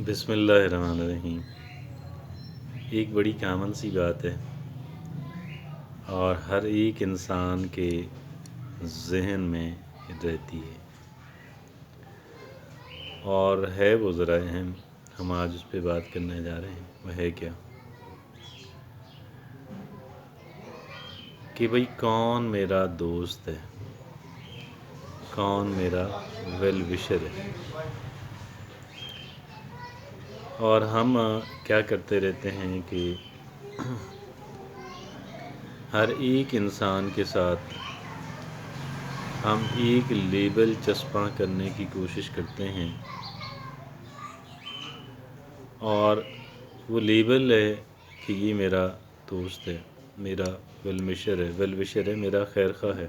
بسم اللہ الرحمن الرحیم۔ ایک بڑی کامن سی بات ہے اور ہر ایک انسان کے ذہن میں رہتی ہے اور ہے وہ ذرا اہم۔ ہم آج اس پہ بات کرنے جا رہے ہیں۔ وہ ہے کیا کہ بھئی کون میرا دوست ہے، کون میرا ویل وشر ہے۔ اور ہم کیا کرتے رہتے ہیں کہ ہر ایک انسان کے ساتھ ہم ایک لیبل چسپاں کرنے کی کوشش کرتے ہیں، اور وہ لیبل ہے کہ یہ میرا دوست ہے، میرا ویل وشر ہے، میرا خیر خواہ ہے،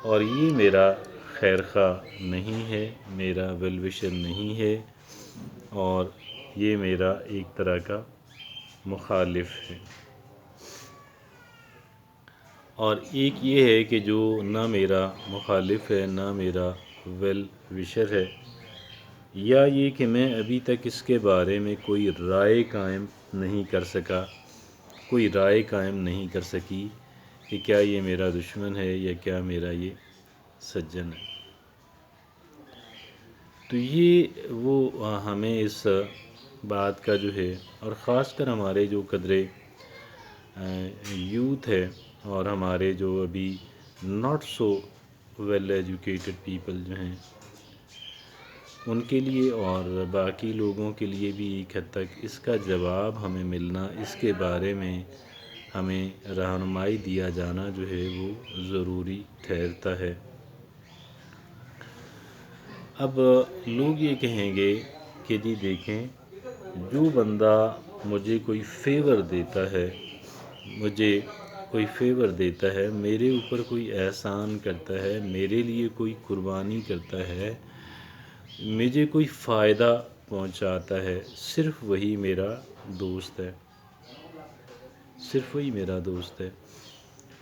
اور یہ میرا خیر خواہ نہیں ہے، میرا ویل وشر نہیں ہے، اور یہ میرا ایک طرح کا مخالف ہے۔ اور ایک یہ ہے کہ جو نہ میرا مخالف ہے نہ میرا ویل وشر ہے، یا یہ کہ میں ابھی تک اس کے بارے میں کوئی رائے قائم نہیں کر سکا، کوئی رائے قائم نہیں کر سکی کہ کیا یہ میرا دشمن ہے یا کیا میرا یہ سجن ہے۔ تو یہ وہ ہمیں اس بات کا جو ہے، اور خاص کر ہمارے جو قدرے یوتھ ہے اور ہمارے جو ابھی not so well educated people جو ہیں، ان کے لیے اور باقی لوگوں کے لیے بھی ایک حد تک اس کا جواب ہمیں ملنا، اس کے بارے میں ہمیں رہنمائی دیا جانا جو ہے وہ ضروری ٹھہرتا ہے۔ اب لوگ یہ کہیں گے کہ جی دیکھیں، جو بندہ مجھے کوئی فیور دیتا ہے، مجھے کوئی فیور دیتا ہے، میرے اوپر کوئی احسان کرتا ہے، میرے لیے کوئی قربانی کرتا ہے، مجھے کوئی فائدہ پہنچاتا ہے، صرف وہی میرا دوست ہے، صرف وہی میرا دوست ہے،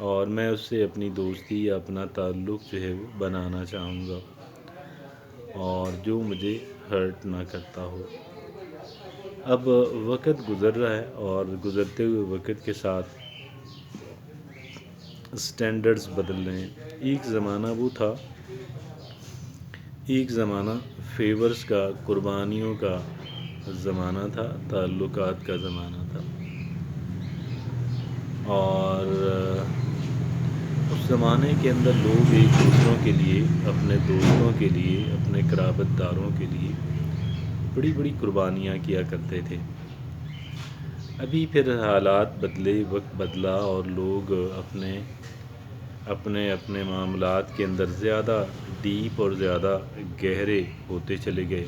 اور میں اس سے اپنی دوستی یا اپنا تعلق جو ہے وہ بنانا چاہوں گا، اور جو مجھے ہرٹ نہ کرتا ہو۔ اب وقت گزر رہا ہے اور گزرتے ہوئے وقت کے ساتھ سٹینڈرڈز بدل رہے ہیں۔ ایک زمانہ وہ تھا، ایک زمانہ فیورز کا، قربانیوں کا زمانہ تھا، تعلقات کا زمانہ تھا، اور اس زمانے کے اندر لوگ ایک دوسروں کے لیے، اپنے دوستوں کے لیے، اپنے قرابت داروں کے لیے بڑی بڑی قربانیاں کیا کرتے تھے۔ ابھی پھر حالات بدلے، وقت بدلا، اور لوگ اپنے معاملات کے اندر زیادہ ڈیپ اور زیادہ گہرے ہوتے چلے گئے،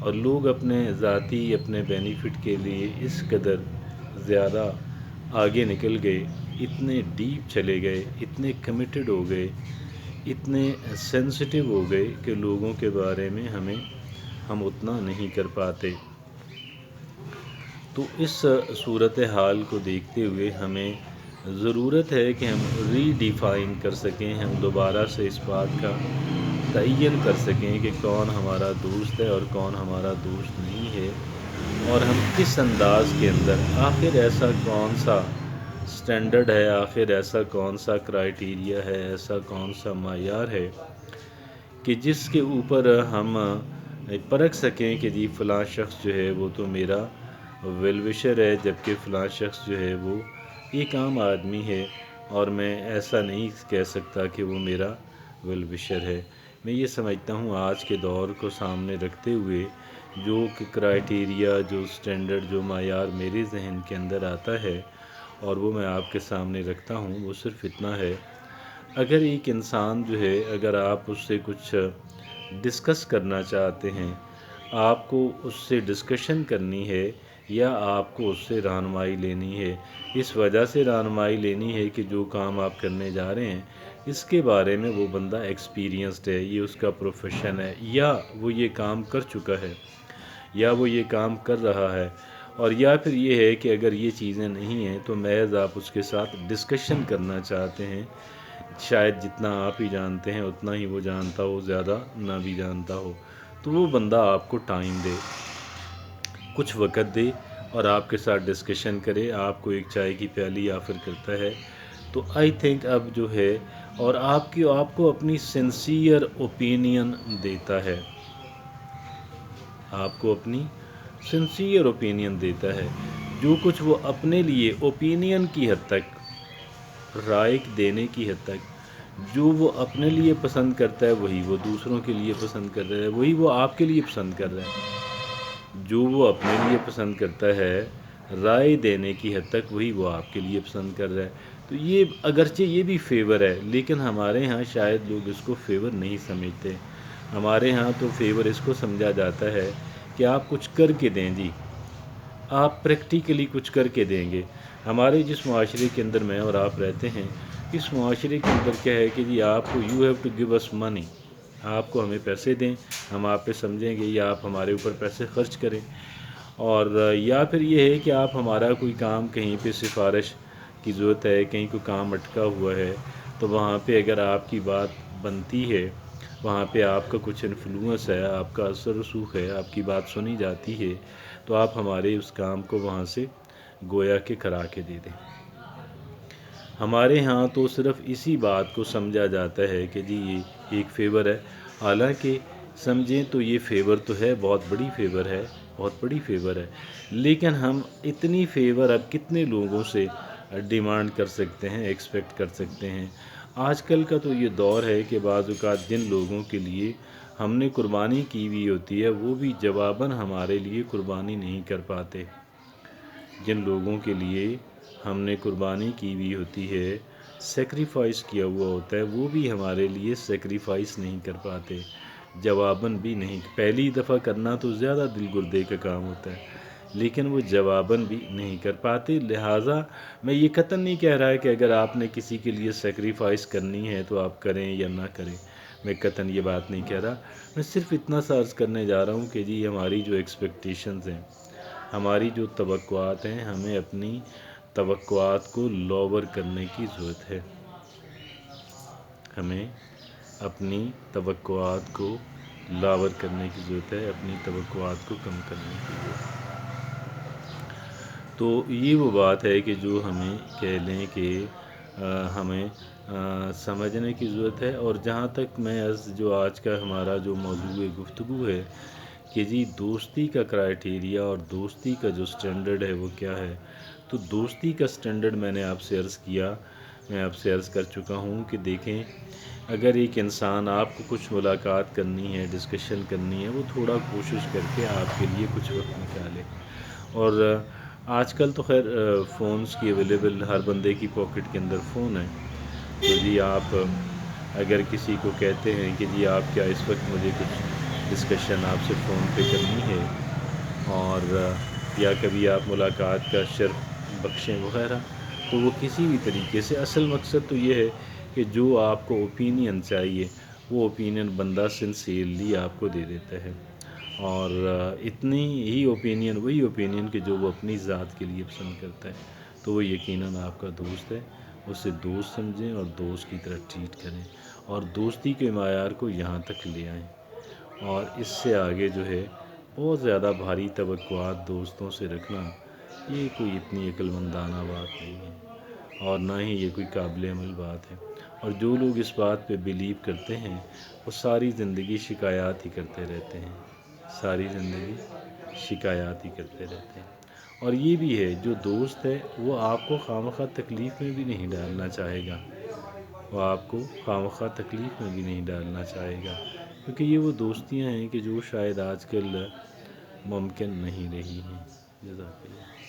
اور لوگ اپنے ذاتی، اپنے بینیفٹ کے لیے اس قدر زیادہ آگے نکل گئے، اتنے ڈیپ چلے گئے، اتنے کمیٹڈ ہو گئے، اتنے سینسٹیو ہو گئے کہ لوگوں کے بارے میں ہم اتنا نہیں کر پاتے۔ تو اس صورتحال کو دیکھتے ہوئے ہمیں ضرورت ہے کہ ہم ری ڈیفائن کر سکیں، ہم دوبارہ سے اس بات کا تعین کر سکیں کہ کون ہمارا دوست ہے اور کون ہمارا دوست نہیں ہے، اور ہم کس انداز کے اندر، آخر ایسا کون سا سٹینڈرڈ ہے، آخر ایسا کون سا کرائیٹیریا ہے، ایسا کون سا معیار ہے کہ جس کے اوپر ہم پرکھ سکیں کہ جی فلاں شخص جو ہے وہ تو میرا ویل وشر ہے، جبکہ فلاں شخص جو ہے وہ ایک عام آدمی ہے، اور میں ایسا نہیں کہہ سکتا کہ وہ میرا ویل وشر ہے۔ میں یہ سمجھتا ہوں آج کے دور کو سامنے رکھتے ہوئے جو کرائیٹیریا، جو سٹینڈرڈ، جو معیار میرے ذہن کے اندر آتا ہے اور وہ میں آپ کے سامنے رکھتا ہوں، وہ صرف اتنا ہے: اگر ایک انسان جو ہے، اگر آپ اس سے کچھ ڈسکس کرنا چاہتے ہیں، آپ کو اس سے ڈسکشن کرنی ہے، یا آپ کو اس سے رہنمائی لینی ہے، اس وجہ سے رہنمائی لینی ہے کہ جو کام آپ کرنے جا رہے ہیں اس کے بارے میں وہ بندہ ایکسپیرینسڈ ہے، یہ اس کا پروفیشن ہے، یا وہ یہ کام کر چکا ہے، یا وہ یہ کام کر رہا ہے، اور یا پھر یہ ہے کہ اگر یہ چیزیں نہیں ہیں تو محض آپ اس کے ساتھ ڈسکشن کرنا چاہتے ہیں، شاید جتنا آپ ہی جانتے ہیں اتنا ہی وہ جانتا ہو، زیادہ نہ بھی جانتا ہو۔ تو وہ بندہ آپ کو ٹائم دے، کچھ وقت دے اور آپ کے ساتھ ڈسکشن کرے، آپ کو ایک چائے کی پیالی آفر کرتا ہے، تو آئی تھنک اب جو ہے، اور آپ کو اپنی سنسیئر اوپینین دیتا ہے، آپ کو اپنی سنسیئر اوپینین دیتا ہے، جو کچھ وہ اپنے لیے اوپینین کی حد تک، رائے دینے کی حد تک جو وہ اپنے لیے پسند کرتا ہے وہی وہ دوسروں کے لیے پسند کر رہا ہے، وہی وہ آپ کے لیے پسند کر رہا ہے، جو وہ اپنے لیے پسند کرتا ہے رائے دینے کی حد تک وہی وہ آپ کے لیے پسند کر رہا ہے۔ تو یہ اگرچہ یہ بھی فیور ہے، لیکن ہمارے ہاں شاید لوگ اس کو فیور نہیں سمجھتے۔ ہمارے ہاں تو فیور اس کو سمجھا جاتا ہے کہ آپ کچھ کر کے دیں جی، آپ پریکٹیکلی کچھ کر کے دیں گے۔ ہمارے جس معاشرے کے اندر میں اور آپ رہتے ہیں، اس معاشرے کے اندر کیا ہے کہ جی آپ کو یو ہیو ٹو گیو اس منی، آپ کو ہمیں پیسے دیں، ہم آپ پہ سمجھیں گے، یا آپ ہمارے اوپر پیسے خرچ کریں، اور یا پھر یہ ہے کہ آپ ہمارا کوئی کام کہیں پہ سفارش کی ضرورت ہے، کہیں کوئی کام اٹکا ہوا ہے، تو وہاں پہ اگر آپ کی بات بنتی ہے، وہاں پہ آپ کا کچھ انفلوئنس ہے، آپ کا اثر رسوخ ہے، آپ کی بات سنی جاتی ہے، تو آپ ہمارے اس کام کو وہاں سے گویا کہ کرا کے دے دیں۔ ہمارے ہاں تو صرف اسی بات کو سمجھا جاتا ہے کہ جی یہ ایک فیور ہے، حالانکہ سمجھیں تو یہ فیور تو ہے، بہت بڑی فیور ہے، بہت بڑی فیور ہے، لیکن ہم اتنی فیور اب کتنے لوگوں سے ڈیمانڈ کر سکتے ہیں، ایکسپیکٹ کر سکتے ہیں۔ آج کل کا تو یہ دور ہے کہ بعض اوقات جن لوگوں کے لیے ہم نے قربانی کی ہوئی ہوتی ہے، وہ بھی جواباً ہمارے لیے قربانی نہیں کر پاتے۔ جن لوگوں کے لیے ہم نے قربانی کی ہوئی ہوتی ہے، سیکریفائس کیا ہوا ہوتا ہے، وہ بھی ہمارے لیے سیکریفائس نہیں کر پاتے، جواباً بھی نہیں۔ پہلی دفعہ کرنا تو زیادہ دل گردے کا کام ہوتا ہے، لیکن وہ جواباً بھی نہیں کر پاتے۔ لہٰذا میں یہ قطعاً نہیں کہہ رہا ہے کہ اگر آپ نے کسی کے لیے سیکریفائس کرنی ہے تو آپ کریں یا نہ کریں، میں قطعاً یہ بات نہیں کہہ رہا، میں صرف اتنا سا عرض کرنے جا رہا ہوں کہ جی ہماری جو ایکسپیکٹیشنز ہیں، ہماری جو توقعات ہیں، ہمیں اپنی توقعات کو لوور کرنے کی ضرورت ہے، ہمیں اپنی توقعات کو لاور کرنے کی ضرورت ہے، اپنی توقعات کو کم کرنے کی ضرورت ہے۔ تو یہ وہ بات ہے کہ جو ہمیں کہہ لیں کہ ہمیں سمجھنے کی ضرورت ہے۔ اور جہاں تک میں جو آج کا ہمارا جو موضوع گفتگو ہے کہ جی دوستی کا کرائیٹیریا اور دوستی کا جو سٹینڈرڈ ہے وہ کیا ہے، تو دوستی کا سٹینڈرڈ میں نے آپ سے عرض کیا، میں آپ سے عرض کر چکا ہوں کہ دیکھیں، اگر ایک انسان آپ کو کچھ ملاقات کرنی ہے، ڈسکشن کرنی ہے، وہ تھوڑا کوشش کر کے آپ کے لیے کچھ وقت نکالے۔ اور آج کل تو خیر فونز کی اویلیبل، ہر بندے کی پاکٹ کے اندر فون ہے، تو جی آپ اگر کسی کو کہتے ہیں کہ جی آپ کیا اس وقت مجھے کچھ ڈسکشن آپ سے فون پہ کرنی ہے، اور یا کبھی آپ ملاقات کا شرف بخشیں وغیرہ، تو وہ کسی بھی طریقے سے، اصل مقصد تو یہ ہے کہ جو آپ کو اوپینین چاہیے وہ اوپینین بندہ سنسیئرلی آپ کو دے دیتا ہے، اور اتنی ہی اوپینین، وہی اوپینین کہ جو وہ اپنی ذات کے لیے پسند کرتا ہے، تو وہ یقیناً آپ کا دوست ہے، اسے دوست سمجھیں اور دوست کی طرح ٹریٹ کریں، اور دوستی کے معیار کو یہاں تک لے آئیں، اور اس سے آگے جو ہے بہت زیادہ بھاری توقعات دوستوں سے رکھنا، یہ کوئی اتنی عقل مندانہ بات نہیں ہے، اور نہ ہی یہ کوئی قابل عمل بات ہے۔ اور جو لوگ اس بات پہ بیلیو کرتے ہیں، وہ ساری زندگی شکایات ہی کرتے رہتے ہیں، ساری زندگی شکایات ہی کرتے رہتے ہیں۔ اور یہ بھی ہے، جو دوست ہے وہ آپ کو خواہ تکلیف میں بھی نہیں ڈالنا چاہے گا، وہ آپ کو خواہ تکلیف میں بھی نہیں ڈالنا چاہے گا، کیونکہ یہ وہ دوستیاں ہیں کہ جو شاید آج کل ممکن نہیں رہی ہیں۔ جزاک اللہ۔